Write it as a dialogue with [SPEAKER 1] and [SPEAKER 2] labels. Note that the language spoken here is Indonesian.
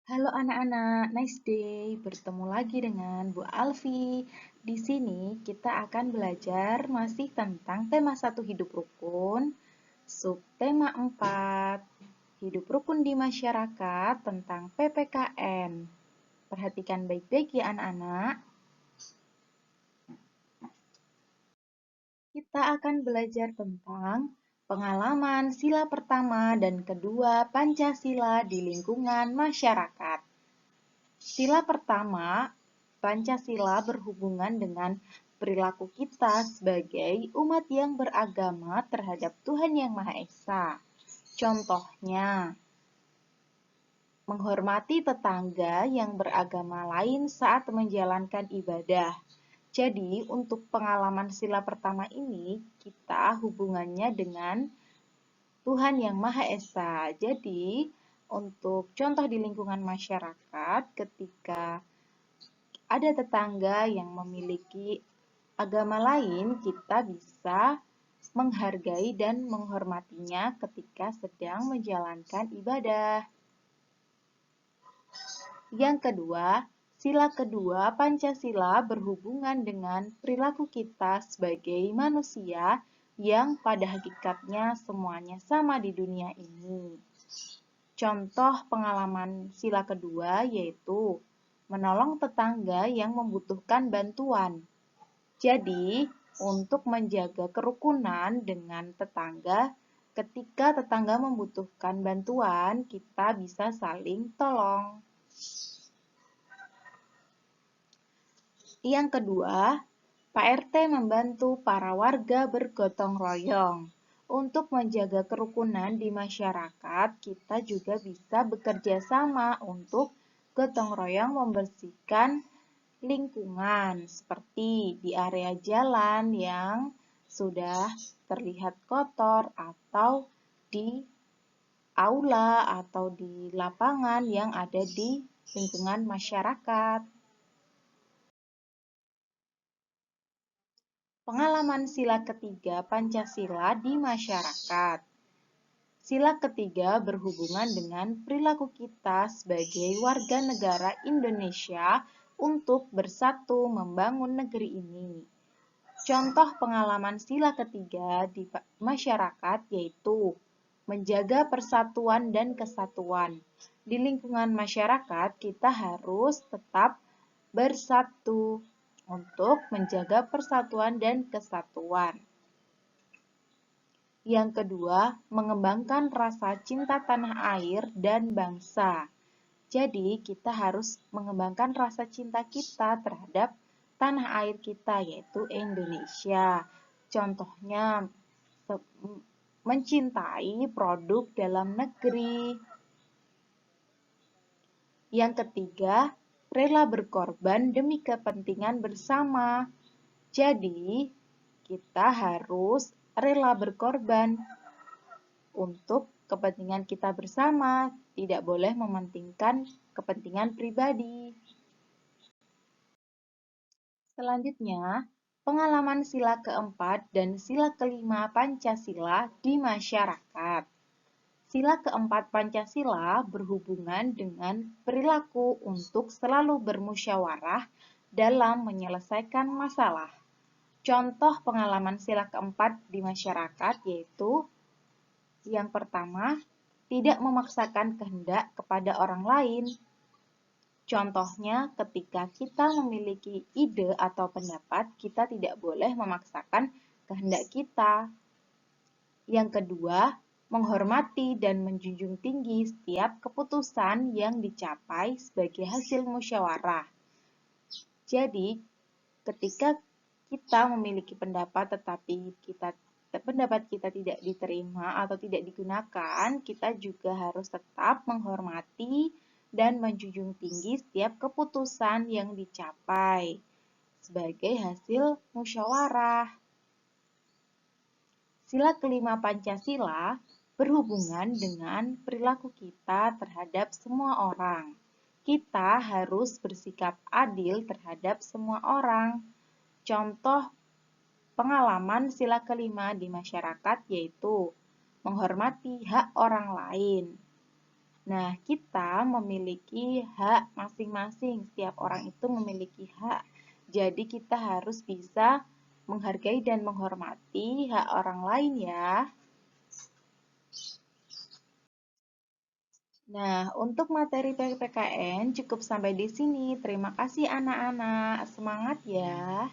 [SPEAKER 1] Halo anak-anak, nice day. Bertemu lagi dengan Bu Alfi. Di sini kita akan belajar masih tentang tema 1 hidup rukun, subtema 4, hidup rukun di masyarakat tentang PPKN. Perhatikan baik-baik ya anak-anak. Kita akan belajar tentang pengalaman sila pertama dan kedua Pancasila di lingkungan masyarakat. Sila pertama, Pancasila berhubungan dengan perilaku kita sebagai umat yang beragama terhadap Tuhan Yang Maha Esa. Contohnya, menghormati tetangga yang beragama lain saat menjalankan ibadah. Jadi, untuk pengalaman sila pertama ini, kita hubungannya dengan Tuhan Yang Maha Esa. Jadi, untuk contoh di lingkungan masyarakat, ketika ada tetangga yang memiliki agama lain, kita bisa menghargai dan menghormatinya ketika sedang menjalankan ibadah. Yang kedua, sila kedua Pancasila berhubungan dengan perilaku kita sebagai manusia yang pada hakikatnya semuanya sama di dunia ini. Contoh pengalaman sila kedua yaitu menolong tetangga yang membutuhkan bantuan. Jadi, untuk menjaga kerukunan dengan tetangga, ketika tetangga membutuhkan bantuan, kita bisa saling tolong. Yang kedua, Pak RT membantu para warga bergotong royong. Untuk menjaga kerukunan di masyarakat, kita juga bisa bekerja sama untuk gotong royong membersihkan lingkungan, seperti di area jalan yang sudah terlihat kotor atau di aula atau di lapangan yang ada di lingkungan masyarakat. Pengalaman sila ketiga Pancasila di masyarakat. Sila ketiga berhubungan dengan perilaku kita sebagai warga negara Indonesia untuk bersatu membangun negeri ini. Contoh pengalaman sila ketiga di masyarakat yaitu menjaga persatuan dan kesatuan. Di lingkungan masyarakat, kita harus tetap bersatu untuk menjaga persatuan dan kesatuan. Yang kedua, mengembangkan rasa cinta tanah air dan bangsa. Jadi, kita harus mengembangkan rasa cinta kita terhadap tanah air kita, yaitu Indonesia. Contohnya, mencintai produk dalam negeri. Yang ketiga, rela berkorban demi kepentingan bersama. Jadi, kita harus rela berkorban untuk kepentingan kita bersama, tidak boleh mementingkan kepentingan pribadi. Selanjutnya, pengalaman sila keempat dan sila kelima Pancasila di masyarakat. Sila keempat Pancasila berhubungan dengan perilaku untuk selalu bermusyawarah dalam menyelesaikan masalah. Contoh pengalaman sila keempat di masyarakat yaitu yang pertama, tidak memaksakan kehendak kepada orang lain. Contohnya, ketika kita memiliki ide atau pendapat, kita tidak boleh memaksakan kehendak kita. Yang kedua, menghormati dan menjunjung tinggi setiap keputusan yang dicapai sebagai hasil musyawarah. Jadi, ketika kita memiliki pendapat tetapi pendapat kita tidak diterima atau tidak digunakan, kita juga harus tetap menghormati dan menjunjung tinggi setiap keputusan yang dicapai sebagai hasil musyawarah. Sila kelima Pancasila berhubungan dengan perilaku kita terhadap semua orang. Kita harus bersikap adil terhadap semua orang. Contoh pengalaman sila kelima di masyarakat yaitu menghormati hak orang lain. Nah, kita memiliki hak masing-masing. Setiap orang itu memiliki hak. Jadi, kita harus bisa menghargai dan menghormati hak orang lain ya. Nah, untuk materi PPKN cukup sampai di sini. Terima kasih anak-anak. Semangat ya.